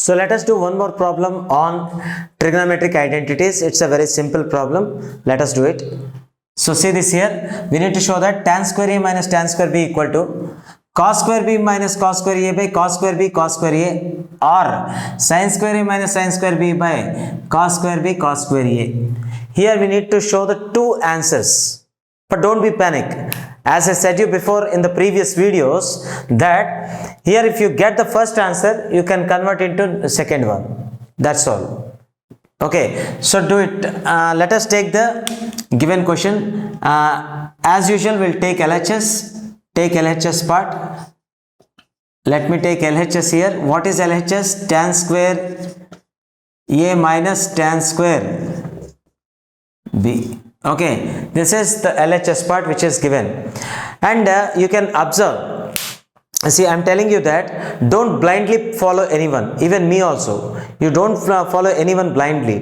So let us do one more problem on trigonometric identities. It's a very simple problem. Let us do it. So see this here. We need to show that tan square A minus tan square B equal to cos square B minus cos square A by cos square B cos square A, or sin square A minus sin square B by cos square B cos square A. Here we need to show the two answers. But don't be panic. As I said you before in the previous videos, that here if you get the first answer, you can convert into the second one. That's all. Okay, so do it. Let us take the given question. As usual, we'll take LHS. Take LHS part. Let me take LHS here. What is LHS? Tan square A minus tan square B. Okay, this is the LHS part which is given, and you can observe. See, I am telling you that don't blindly follow anyone, even me also. You don't follow anyone blindly.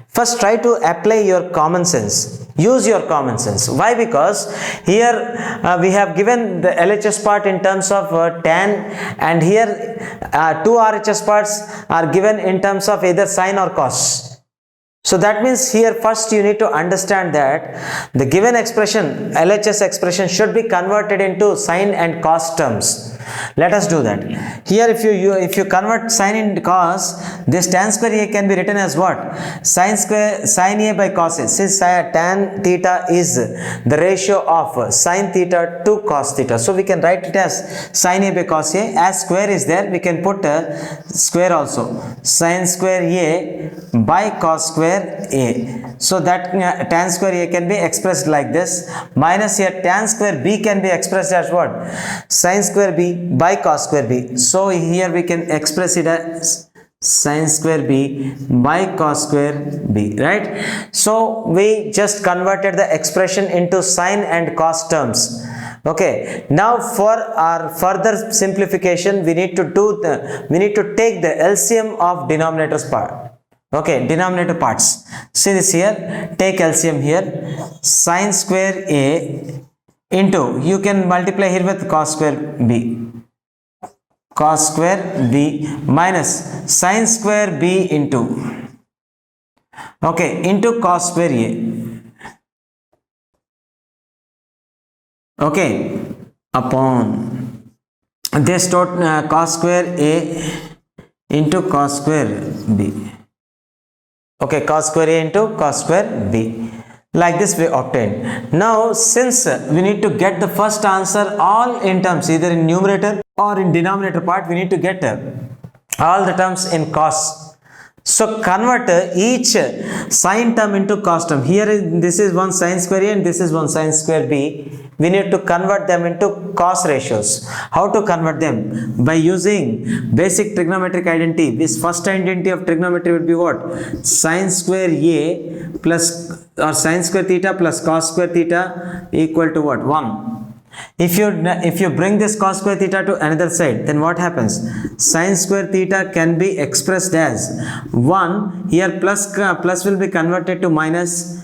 First, try to apply your common sense. Use your common sense. Why? Because here we have given the LHS part in terms of tan, and here two RHS parts are given in terms of either sin or cos. So that means here first you need to understand that the given expression, LHS expression, should be converted into sin and cos terms. Let us do that. Here if you convert sin into cos, this tan square A can be written as what? Sin A by cos A. Since tan theta is the ratio of sin theta to cos theta, so we can write it as sin A by cos A. As square is there, we can put a square also. Sin square A by cos square A. So that tan square A can be expressed like this, minus here tan square B can be expressed as what? Sin square B by cos square B. So here we can express it as sin square B by cos square B, right? So we just converted the expression into sin and cos terms. Okay, now for our further simplification, we need to take the LCM of denominators part. Okay, denominator parts. See this here. Take LCM here. Sin square A into, you can multiply here with cos square B. Cos square B minus sin square B into, okay, into cos square A. Okay, upon this cos square A into cos square B. Okay, cos square A into cos square B. Like this we obtained. Now since we need to get the first answer all in terms, either in numerator or in denominator part, we need to get all the terms in cos. So convert each sin term into cos term. Here this is one sin square A and this is one sin square B. We need to convert them into cos ratios. How to convert them? By using basic trigonometric identity. This first identity of trigonometry would be what? Sin square A plus, or sin square theta plus cos square theta equal to what? 1. If you bring this cos square theta to another side, then what happens? Sin square theta can be expressed as 1. Here plus will be converted to minus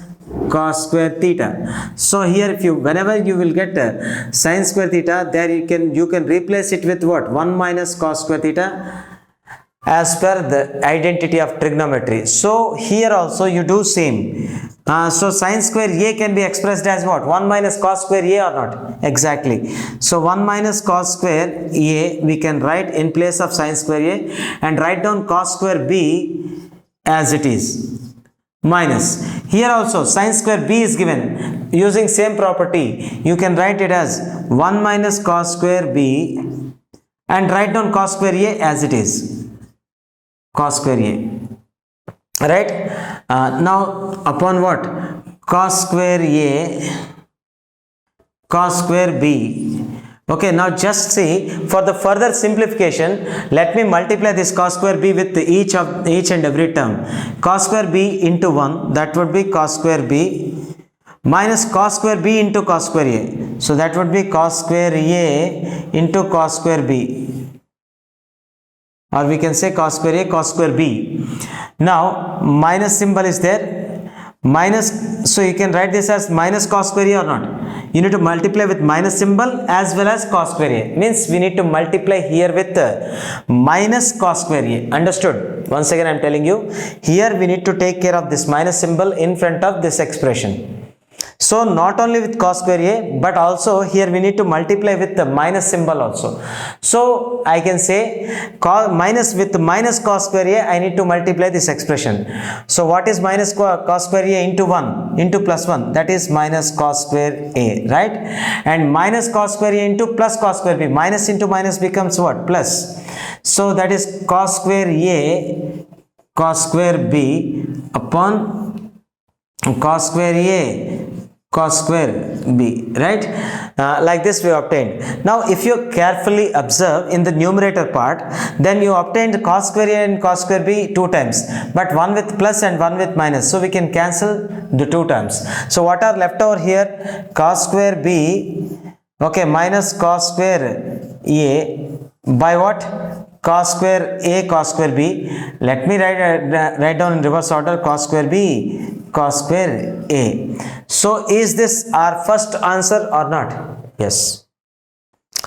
cos square theta. So here whenever you will get sin square theta, there you can replace it with what? 1 minus cos square theta as per the identity of trigonometry. So here also you do same. So sin square A can be expressed as what? 1 minus cos square A or not? Exactly. So 1 minus cos square A we can write in place of sin square A, and write down cos square B as it is. Minus. Here also sin square B is given. Using same property, you can write it as 1 minus cos square B and write down cos square A as it is. Cos square A. Right? Now upon what? Cos square A, cos square B. Okay, now just see, for the further simplification, let me multiply this cos square B with each and every term. Cos square B into 1, that would be cos square B, minus cos square B into cos square A. So that would be cos square A into cos square B. Or we can say cos square A, cos square B. Now minus symbol is there. Minus, so you can write this as minus cos square A or not? you need to multiply with minus symbol as well as cos square a. Means we need to multiply here with minus cos square a. Understood? Once again I am telling you, here we need to take care of this minus symbol in front of this expression. So not only with cos square a, but also here we need to multiply with the minus symbol also. So I can say with minus cos square a, I need to multiply this expression. So what is minus cos square a into 1 into plus 1? That is minus cos square a, right? And minus cos square a into plus cos square b. Minus into minus becomes what? Plus. So that is cos square a cos square b upon cos square a cos square b, right? Like this we obtained. Now if you carefully observe in the numerator part, then you obtained cos square a and cos square b 2 times, but one with plus and one with minus, so we can cancel the 2 terms. So what are left over here? Cos square b, okay, minus cos square a by what? Cos square a cos square b. Let me write down in reverse order: cos square b cos square a. So is this our first answer or not? Yes.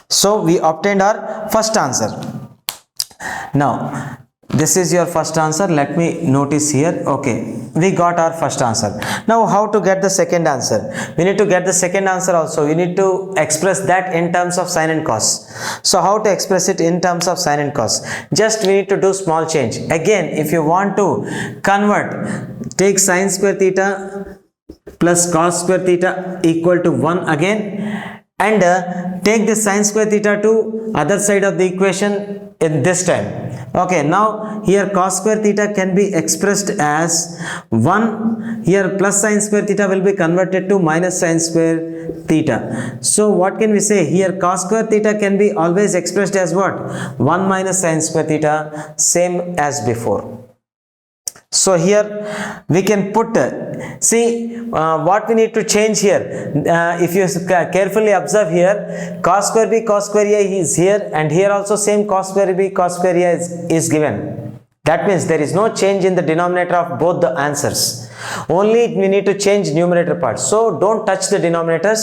So we obtained our first answer. Now this is your first answer. Let me notice here. Okay, we got our first answer. Now how to get the second answer? We need to get the second answer also. We need to express that in terms of sin and cos. So how to express it in terms of sin and cos? Just we need to do small change. Again, if you want to convert, take sin square theta plus cos square theta equal to 1 again, and take the sin square theta to other side of the equation in this time. Okay, now here cos square theta can be expressed as 1. Here plus sin square theta will be converted to minus sin square theta. So what can we say? Here cos square theta can be always expressed as what? 1 minus sin square theta, same as before. So here we can put, what we need to change here. If you carefully observe here, cos square b cos square a is here, and here also same cos square b cos square a is given. That means there is no change in the denominator of both the answers. Only we need to change numerator part. So don't touch the denominator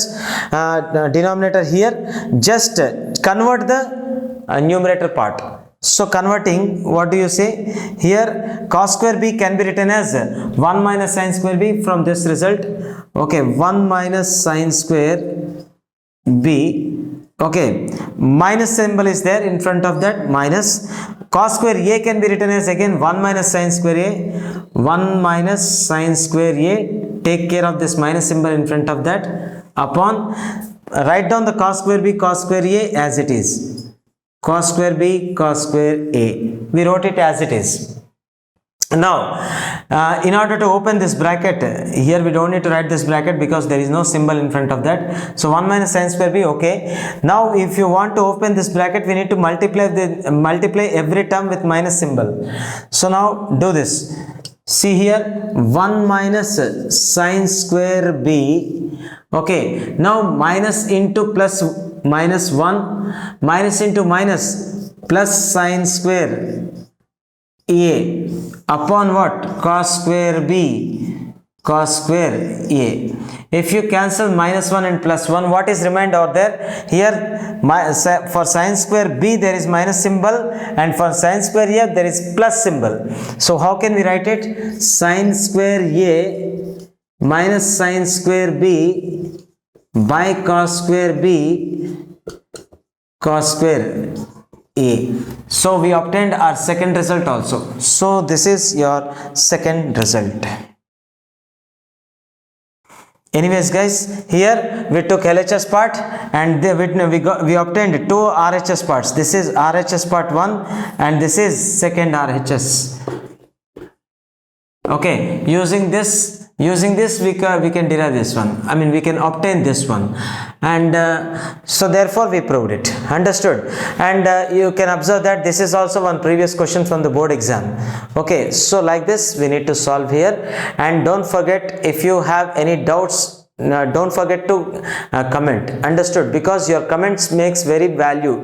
here. Just convert the numerator part. So converting, what do you say? Here cos square b can be written as 1 minus sin square b from this result. Okay, 1 minus sin square b. Okay, minus symbol is there in front of that, minus. Cos square a can be written as again 1 minus sin square a. 1 minus sin square a. Take care of this minus symbol in front of that. Upon, write down the cos square b cos square a as it is. Cos square b cos square a. We wrote it as it is. Now in order to open this bracket, here we don't need to write this bracket because there is no symbol in front of that. So 1 minus sin square b. Okay, now if you want to open this bracket, we need to multiply every term with minus symbol. So now do this. See here, 1 minus sin square b. Okay, now minus into plus minus 1, minus into minus plus sin square a upon what? Cos square b cos square a. If you cancel minus 1 and plus 1, what is remained out there? Here for sin square b there is minus symbol, and for sin square a there is plus symbol. So how can we write it? Sin square a minus sin square b by cos square b cos square a. So we obtained our second result also. So this is your second result. Anyways guys, here we took LHS part, and we obtained 2 RHS parts. This is RHS part 1 and this is second RHS. Okay, using this we can derive this one. I mean we can obtain this one, and so therefore we proved it. Understood? And you can observe that this is also one previous question from the board exam. Okay, so like this we need to solve here, and don't forget, if you have any doubts, don't forget to comment. Understood? Because your comments makes very value